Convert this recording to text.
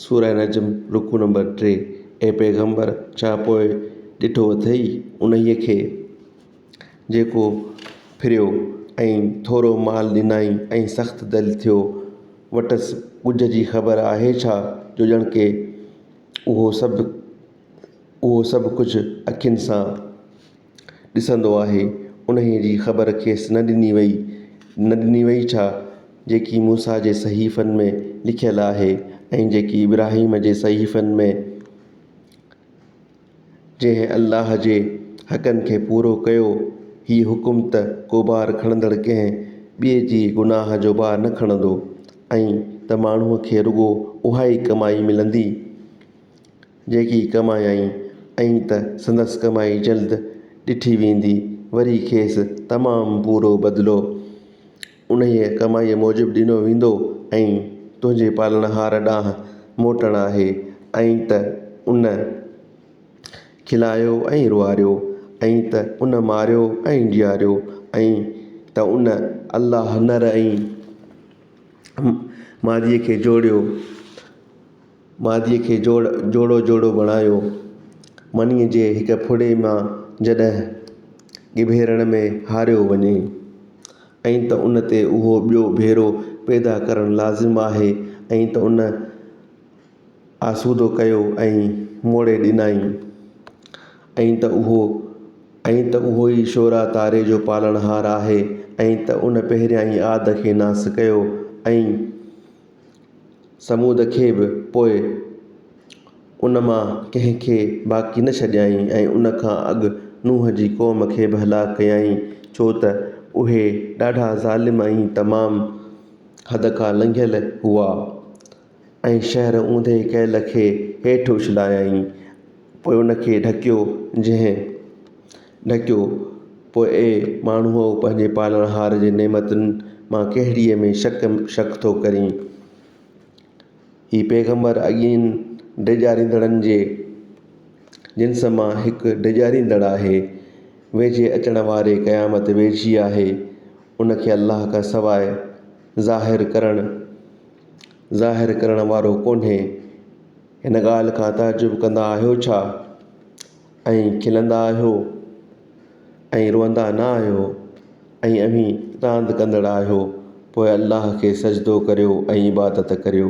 सूरह नजम रुकू नंबर 3। ए पैगंबर, छा पोइ ॾिठो अथई उन्हीअ खे जेको फिरियो ऐं थोरो माल ॾिनई ऐं सख़्तु दिलि थियो, वटसि कुझ जी ख़बर आहे छा जो ॼण के उहो सभु कुझु अखियुनि सां ॾिसंदो आहे। उन्हीअ जी ख़बर खेसि न ॾिनी वई छा जेकी मूसा जे सहीफ़नि में लिखियलु आहे ऐं जेकी इब्राहिम जे सहीफ़नि में, जंहिं अल्लाह जे हक़नि खे पूरो कयो। हीउ हुकुम त को बार खणंदड़ कंहिं ॿिए जी गुनाह जो बार न खणंदो ऐं त माण्हूअ खे रुॻो उहा ई कमाई मिलंदी जेकी कमायई ऐं त संदसि कमाई जल्द ॾिठी वेंदी, वरी खेसि तमामु पूरो बदिलो उन्हीअ कमाईअ मूजिबि ॾिनो वेंदो ऐं तुंहिंजे पालनहार ॾांहुं मोटणु आहे। ऐं त उन खिलायो ऐं रुआरियो ऐं त उन मारियो ऐं जीआरियो ऐं त उन अल्लाह नर ऐं मादीअ खे जोड़ो जोड़ो बणायो। मनीअ जे हिक फुड़े मां जॾहिं ॻिभेरण में हारियो वञे ऐं त उन ते उहो ॿियो भेरो पैदा करणु लाज़िम आहे ऐं त उन आसूदो कयो ऐं मोड़े ॾिनई ऐं त उहो ई शोरा तारे जो पालनहार आहे ऐं त उन पहिरियां ई आद खे नास कयो ऐं समूद खे बि पोइ उन मां कंहिंखे बाक़ी न छॾियईं ऐं उन खां अॻु नूह जी क़ौम खे बि हलाक कयईं छो त उहे ॾाढा ज़ालिम ऐं तमामु हद खां लंघियल हुआ ऐं शहर ऊंधे कयल खे हेठि उछलायईं, पोइ उन खे ढकियो। पोइ ए माण्हूअ पंहिंजे पालनहार जे नेमतुनि मां कहिड़ीअ में शक थो करीं। हीउ पैगंबर अॻियनि डेॼारींदड़नि जे जिन्स मां हिकु डेॼारींदड़ आहे। वेझे अचण वारे क़यामत वेझी आहे, उन खे अल्लाह खां सवाइ ज़ाहिर करण वारो कोन्हे। हिन ॻाल्हि खां ताजुब कंदा आहियो छा ऐं खिलंदा आहियो ऐं रोअंदा न आहियो ऐं अव्हीं रांदि कंदड़ आहियो। पोइ अल्लाह खे सजदो करियो ऐं इबादत करियो।